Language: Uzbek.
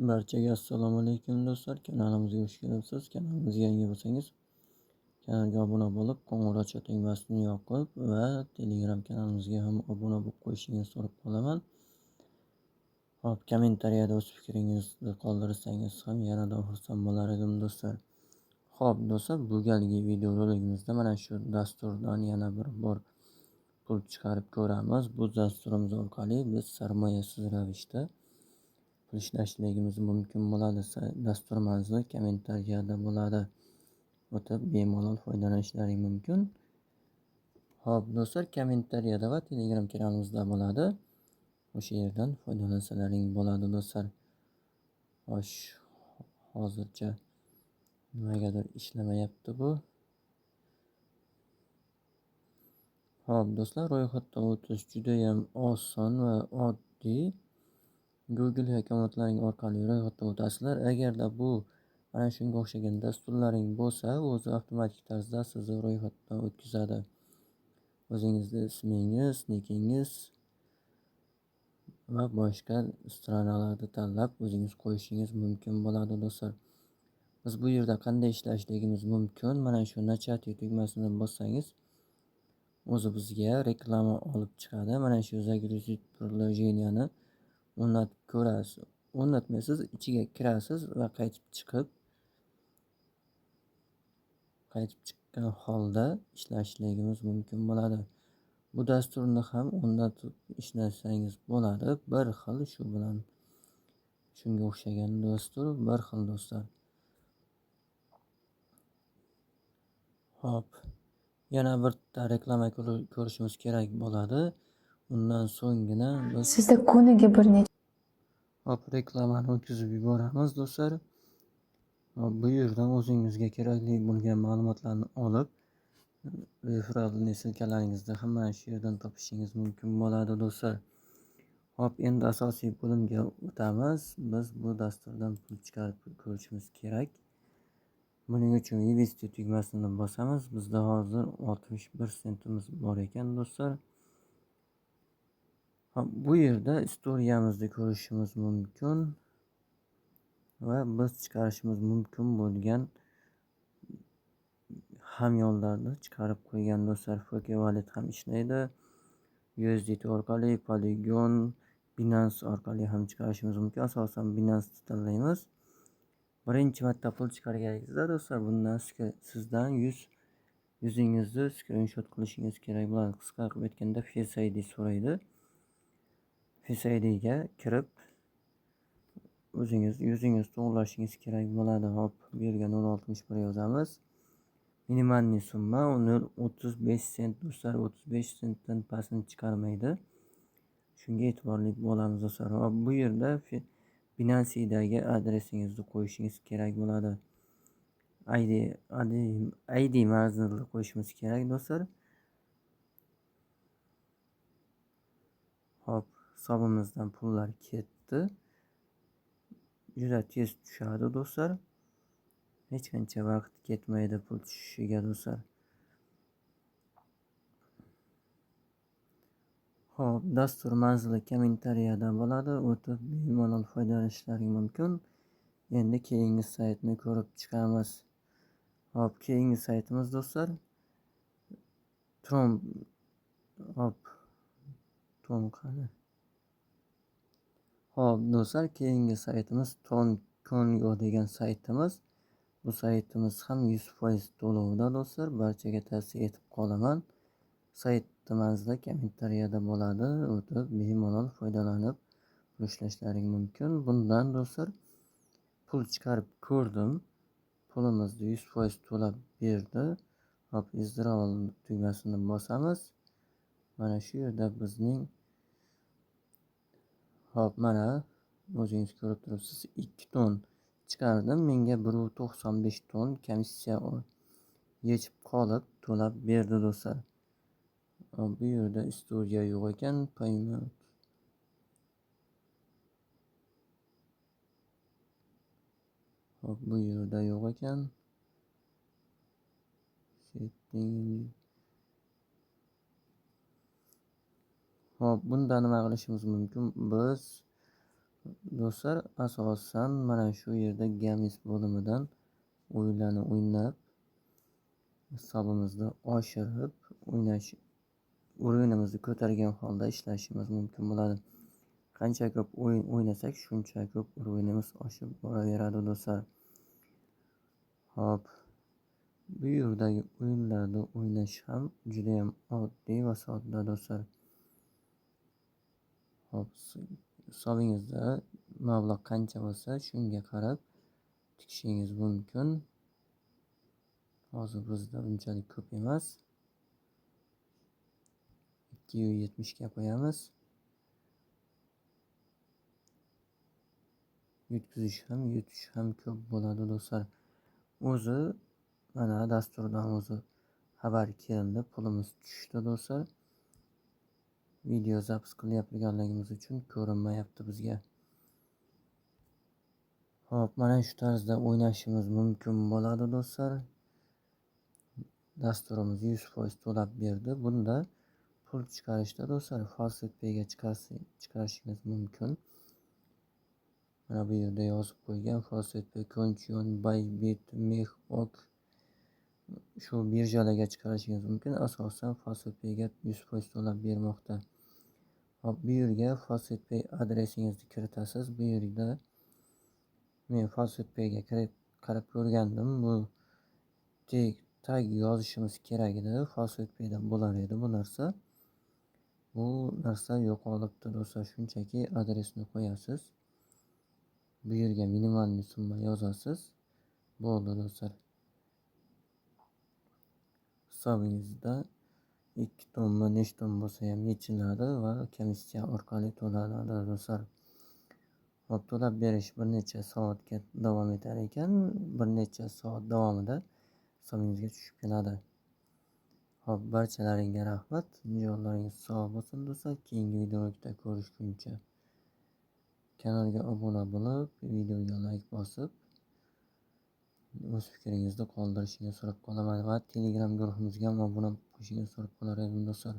Barchaga assalomu alaykum do'stlar. Kanalimizga xush kelibsiz. Kanalimizga yangi bo'lsangiz, kanalga obuna bo'lib, qo'ng'iroqcha tugmasini yoqib va Telegram kanalimizga ham obuna bo'lib qo'yishingizni so'rab qolaman. Hop, kommentariyada o'z fikringizni qoldirsangiz ham yanada xursand bo'lar edim do'stlar. Hop do'stlar, bu galgi videorolikimizda mana shu dasturdan yana bir bor pul chiqarib ko'ramiz. Bu dasturimiz orqali biz sarmoyasiz ravishda pul ishlashligimiz mumkin bo'ladi. Dastur manzili kommentariyada bo'ladi. O'tib bemalol foydalanishlaring mumkin. Hop do'stlar, kommentariyada va Telegram kanalimizda bo'ladi. O'sha yerdan foydalansalaring bo'ladi do'stlar. Xo'sh, hozircha nimagadir ishlamayapti bu. Hop do'stlar, ro'yxatdan o'tish juda ham oson va oddiy. Google akkauntlaring orqali ro'yxatdan o'tasizlar. Agarda bu mana shunga o'xshagan dasturlaring bo'lsa, o'zi avtomatik tarzda sizni ro'yxatdan o'tkazadi. O'zingizning ismingiz, nikingiz va boshqa stranalarni tanlab o'zingiz qo'yishingiz mumkin bo'ladi do'stlar. Biz bu yerda qanday ishlashligimiz mumkin? Mana shu nachati tugmasini bossangiz, o'zi bizga reklama olib chiqadi. Mana shu загрузить приложениyani o'rnatib ko'rasiz. O'rnatmaysiz, ichiga kirasiz va qaytib chiqqan holda ishlashingiz mumkin bo'ladi. Bu dasturni ham o'rnatib ishlasangiz bo'ladi. Bir xil shu bilan shunga o'xshagan dastur, bir xil do'stlar. Hop, yana bitta reklama ko'rishimiz kerak bo'ladi. Undan so'nggina biz Sizda kuniga bir necha hop reklamani o'tkazib yuboramiz do'stlar. Bu yerdan o'zingizga kerakli bo'lgan ma'lumotlarni olib, referral silkalaringizda ham mana shu yerdan topishingiz mumkin bo'ladi do'stlar. Hop, endi asosiy bo'limga o'tamiz. Biz bu dasturdan pul chiqarib ko'rishimiz kerak. Buning uchun vivesti tugmasini bosamiz. Bizda hozir 61 sentimiz bor ekan do'stlar. Bu yerda istoriyamizni ko'rishimiz mumkin va biz chiqarishimiz mumkin bo'lgan hamyonlarni chiqarib qo'ygan do'stlar. FK Wallet ham ishlaydi. USDT orqali, Polygon, Binance orqali ham chiqarishimiz mumkin. Asosan Binance tanlaymiz. Birinchi marta pul chiqarganingizda do'stlar, bundan sizdan yuzingizni screenshot qilishingiz kerak bo'ladi. Qisqa qilib aytganda Face ID so'raydi. Face IDga kirib yuzingizni to'g'rilashingiz kerak bo'ladi. Hop, bu yerga 0.61 yozamiz. Minimalniy summa 0.35 sent do'stlar. 35 sentdan pastini chiqarmaydi. Shunga e'tiborli bo'lamiz do'stlar. Hop, bu yerda Binance'dagi adresingizni qo'yishingiz kerak bo'ladi. ID marzinini qo'yishimiz kerak do'stlar. Hop, hisobimizdan pullar ketdi. Juda tez tushadi do'stlar. Hech qancha vaqt ketmaydi pul tushishiga do'stlar. Hop, dastur manzili kommentariyada bo'ladi. O'tib bemalol foydalanishlaring mumkin. Endi keyingi saytni ko'rib chiqamiz. Hop, keyingi saytimiz do'stlar Tron. Hop qani. Hop do'stlar, keyingi saytimiz Congo degan saytimiz. Bu saytimiz ham 100% to'lovda do'stlar. Barchaga tavsiya etib qolaman. Saytimiz manzili kommentariyada bo'ladi. O'tib bemalol foydalanib pul ishlashlaring mumkin. Bundan do'stlar pul chiqarib ko'rdim. Pulimizni 100% to'lab berdi. Hop, withdraw tugmasini bosamiz. Mana shu yerda bizning hop, mana o'zingiz ko'rib turibsiz, 2 ton chiqardim. Menga 1.95 ton komissiya yechib qolib to'lab berdi do'stlar. Bu yerda istoriya yo'q ekan, payment. Hop, bu yerda yo'q ekan. Hop, bunda nima qilishimiz mumkin? Biz Do'stlar, asosan mana shu yerda Games bo'limidan o'yinlarni o'ynab, hisobimizni oshirib, o'yinimizni ko'targan holda ishlashimiz mumkin bo'ladi. Qancha ko'p o'yin o'ynasak, shuncha ko'p o'yinimiz oshib boraveradi do'stlar. Hop, bu yerdagi o'yinlarni o'ynash ham juda ham oddiy va sodda do'stlar. Hop, hisobingizda mablag' qancha bo'lsa, shunga qarab tikishingiz mumkin. Hozir bizda bunchalik ko'p emas. 270 ga qo'yamiz. Yutish ham ko'p bo'ladi do'stlar. O'zi mana dasturdan o'zi xabar keldi, pulimiz tushdi do'stlar. Video zapis qilyapganligimiz uchun ko'rinmayapti bizga. Hop, mana shu tarzda o'ynashimiz mumkin bo'ladi do'stlar. Dasturimiz 100% to'lab berdi. Bunda pul chiqarishda do'stlar Fastnet Pay'ga chiqarishingiz mumkin. Mana bu yerda yozib qo'ygan Fastnet Pay, Konchion, Bybit, Mehok shu birjalarga chiqarishingiz mumkin. Asosan Fastnet Pay'ga 100% to'lab bermoqda. Hop, bu yerga Fastnet Pay adresingizni kiritasiz. Bu yerda men Fastnet Pay'ga qarab ko'rgandim. Bu tag yozishimiz kerak edi. Fastnet Pay'da bo'lar edi bu narsa. Bu narsa yo'qolibdi do'stlar. Shunchaki adresni qo'yasiz. Bu yerga minimalniy summa yozasiz. Bo'ldi do'stlar. Hisobingizda 2 tommi nechta tom bo'lsa ham yechiladi va komissiya orqali to'lanadi do'stlar. Hop, to'lab berish bir necha soatga davom etar ekan. Bir necha soat davomida hisobingizga tushib keladi. Hop, barchalaringga rahmat. Joylaringiz sog' bo'lsin do'stlar. Keyingi videolarda ko'rishguncha kanalga obuna bo'lib, videoga like bosib, o'z fikringizni qoldirishingizni so'rab qolaman va Telegram guruhimizga ham obuna bo'lishingizni so'rab qolar edim do'stlar.